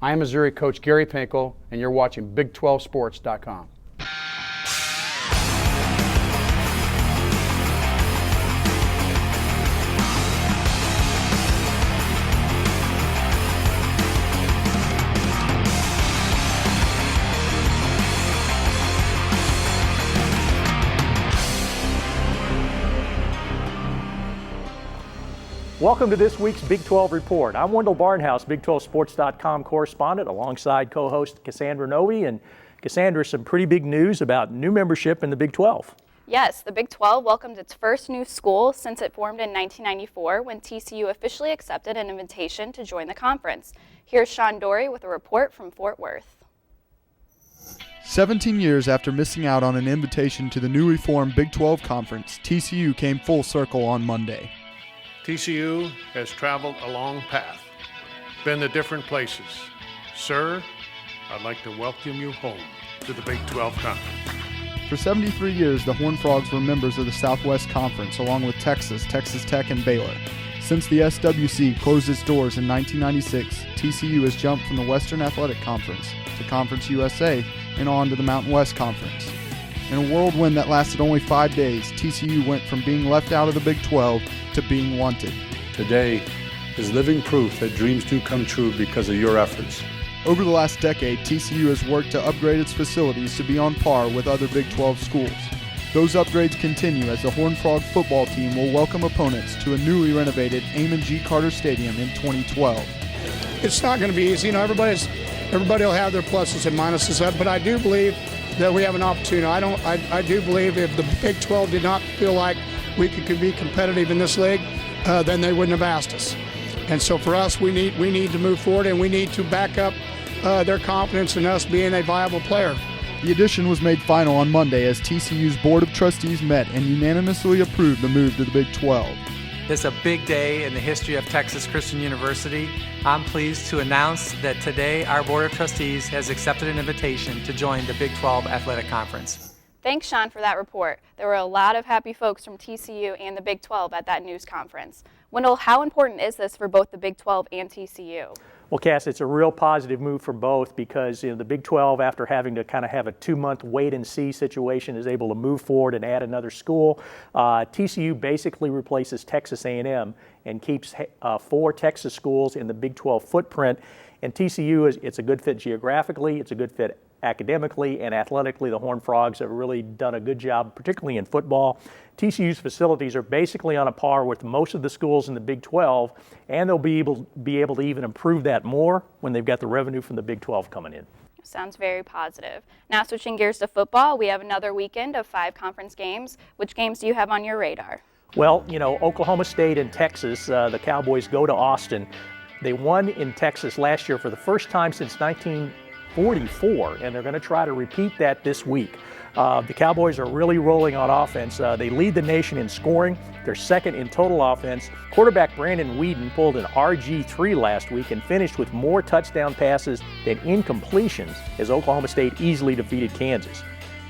I am Missouri coach Gary Pinkel, and you're watching Big12Sports.com. Welcome to this week's Big 12 Report. I'm Wendell Barnhouse, Big12Sports.com correspondent, alongside co-host Cassandra Novi. And Cassandra, some pretty big news about new membership in the Big 12. Yes, the Big 12 welcomed its first new school since it formed in 1994 when TCU officially accepted an invitation to join the conference. Here's Sean Dorey with a report from Fort Worth. 17 years after missing out on an invitation to the newly formed Big 12 Conference, TCU came full circle on Monday. TCU has traveled a long path, been to different places. Sir, I'd like to welcome you home to the Big 12 Conference. For 73 years, the Horned Frogs were members of the Southwest Conference, along with Texas, Texas Tech, and Baylor. Since the SWC closed its doors in 1996, TCU has jumped from the Western Athletic Conference to Conference USA and on to the Mountain West Conference. In a whirlwind that lasted only 5 days, TCU went from being left out of the Big 12 to being wanted. Today is living proof that dreams do come true because of your efforts. Over the last decade, TCU has worked to upgrade its facilities to be on par with other Big 12 schools. Those upgrades continue as the Horned Frog football team will welcome opponents to a newly renovated Amon G. Carter Stadium in 2012. It's not going to be easy. You know, everybody will have their pluses and minuses, but I do believe that we have an opportunity. I do believe if the Big 12 did not feel like we could be competitive in this league, then they wouldn't have asked us. And so for us, we need to move forward, and we need to back up their confidence in us being a viable player. The addition was made final on Monday as TCU's Board of Trustees met and unanimously approved the move to the Big 12. This is a big day in the history of Texas Christian University. I'm pleased to announce that today our Board of Trustees has accepted an invitation to join the Big 12 Athletic Conference. Thanks, Sean, for that report. There were a lot of happy folks from TCU and the Big 12 at that news conference. Wendell, how important is this for both the Big 12 and TCU? Well, Cass, it's a real positive move for both because the Big 12, after having to kind of have a 2-month wait-and-see situation, is able to move forward and add another school. TCU basically replaces Texas A&M and keeps 4 Texas schools in the Big 12 footprint. And TCU, it's a good fit geographically, it's a good fit academically and athletically. The Horned Frogs have really done a good job, particularly in football. TCU's facilities are basically on a par with most of the schools in the Big 12, and they'll be able to even improve that more when they've got the revenue from the Big 12 coming in. Sounds very positive. Now switching gears to football, we have another weekend of 5 conference games. Which games do you have on your radar? Well, Oklahoma State and Texas, the Cowboys go to Austin. They won in Texas last year for the first time since 1944, and they're going to try to repeat that this week. The Cowboys are really rolling on offense. They lead the nation in scoring. They're second in total offense. Quarterback Brandon Weeden pulled an RG3 last week and finished with more touchdown passes than incompletions as Oklahoma State easily defeated Kansas.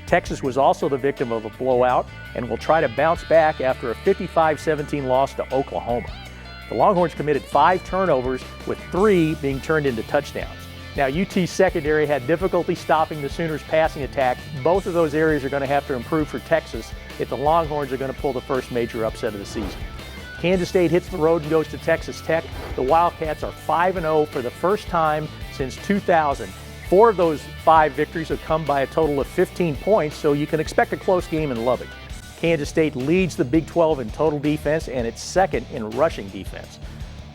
Texas was also the victim of a blowout and will try to bounce back after a 55-17 loss to Oklahoma. The Longhorns committed 5 turnovers, with 3 being turned into touchdowns. Now, UT's secondary had difficulty stopping the Sooners' passing attack. Both of those areas are going to have to improve for Texas if the Longhorns are going to pull the first major upset of the season. Kansas State hits the road and goes to Texas Tech. The Wildcats are 5-0 for the first time since 2000. 4 of those 5 victories have come by a total of 15 points, so you can expect a close game in Lubbock. Kansas State leads the Big 12 in total defense, and it's second in rushing defense.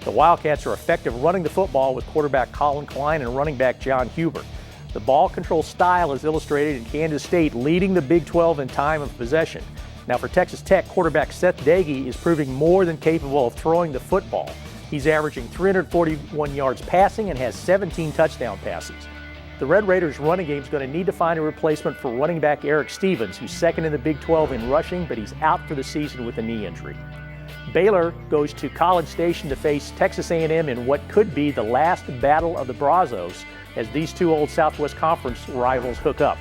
The Wildcats are effective running the football with quarterback Colin Klein and running back John Huber. The ball control style is illustrated in Kansas State leading the Big 12 in time of possession. Now for Texas Tech, quarterback Seth Doege is proving more than capable of throwing the football. He's averaging 341 yards passing and has 17 touchdown passes. The Red Raiders running game is going to need to find a replacement for running back Eric Stevens, who's second in the Big 12 in rushing, but he's out for the season with a knee injury. Baylor goes to College Station to face Texas A&M in what could be the last battle of the Brazos as these 2 old Southwest Conference rivals hook up.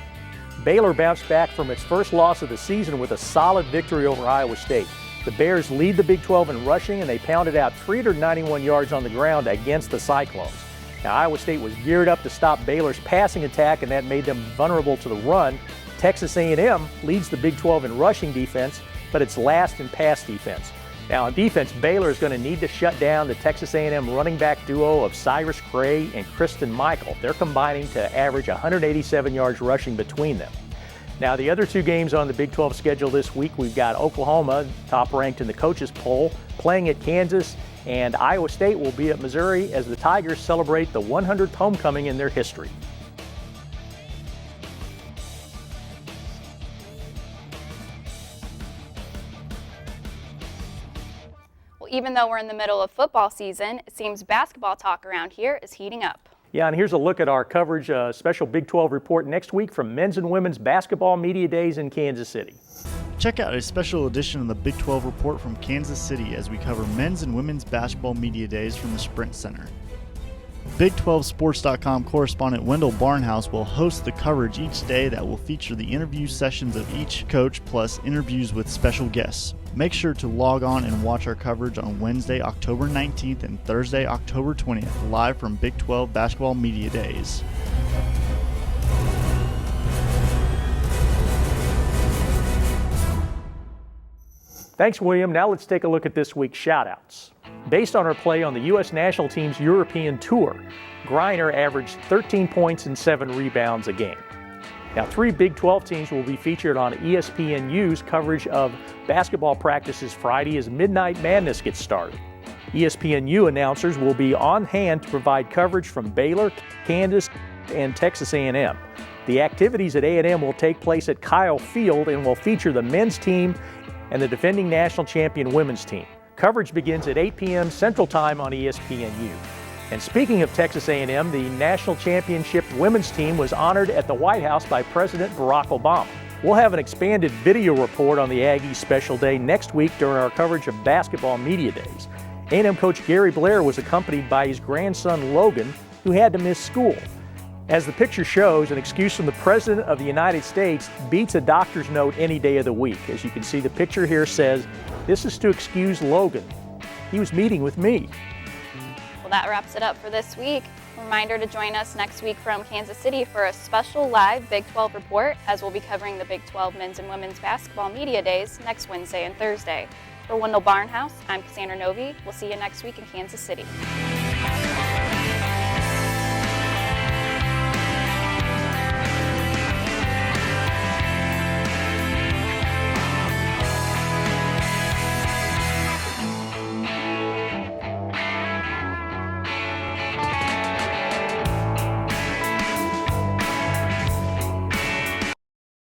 Baylor bounced back from its first loss of the season with a solid victory over Iowa State. The Bears lead the Big 12 in rushing, and they pounded out 391 yards on the ground against the Cyclones. Now, Iowa State was geared up to stop Baylor's passing attack, and that made them vulnerable to the run. Texas A&M leads the Big 12 in rushing defense, but it's last in pass defense. Now, on defense, Baylor is going to need to shut down the Texas A&M running back duo of Cyrus Gray and Kristen Michael. They're combining to average 187 yards rushing between them. Now, the other two games on the Big 12 schedule this week, we've got Oklahoma, top ranked in the coaches poll, playing at Kansas, and Iowa State will be at Missouri as the Tigers celebrate the 100th homecoming in their history. Well, even though we're in the middle of football season, it seems basketball talk around here is heating up. Yeah, and here's a look at our coverage, special Big 12 report next week from men's and women's basketball media days in Kansas City. Check out a special edition of the Big 12 report from Kansas City as we cover men's and women's basketball media days from the Sprint Center. Big12Sports.com correspondent Wendell Barnhouse will host the coverage each day that will feature the interview sessions of each coach plus interviews with special guests. Make sure to log on and watch our coverage on Wednesday, October 19th and Thursday, October 20th, live from Big 12 Basketball Media Days. Thanks, William. Now let's take a look at this week's shout-outs. Based on her play on the U.S. national team's European tour, Griner averaged 13 points and 7 rebounds a game. Now, 3 Big 12 teams will be featured on ESPNU's coverage of basketball practices Friday as Midnight Madness gets started. ESPNU announcers will be on hand to provide coverage from Baylor, Kansas, and Texas A&M. The activities at A&M will take place at Kyle Field and will feature the men's team and the defending national champion women's team. Coverage begins at 8 p.m. Central Time on ESPNU. And speaking of Texas A&M, the national championship women's team was honored at the White House by President Barack Obama. We'll have an expanded video report on the Aggies special day next week during our coverage of basketball media days. A&M coach Gary Blair was accompanied by his grandson Logan, who had to miss school. As the picture shows, an excuse from the President of the United States beats a doctor's note any day of the week. As you can see, the picture here says, "This is to excuse Logan. He was meeting with me." Well, that wraps it up for this week. Reminder to join us next week from Kansas City for a special live Big 12 report, as we'll be covering the Big 12 men's and women's basketball media days next Wednesday and Thursday. For Wendell Barnhouse, I'm Cassandra Novi. We'll see you next week in Kansas City.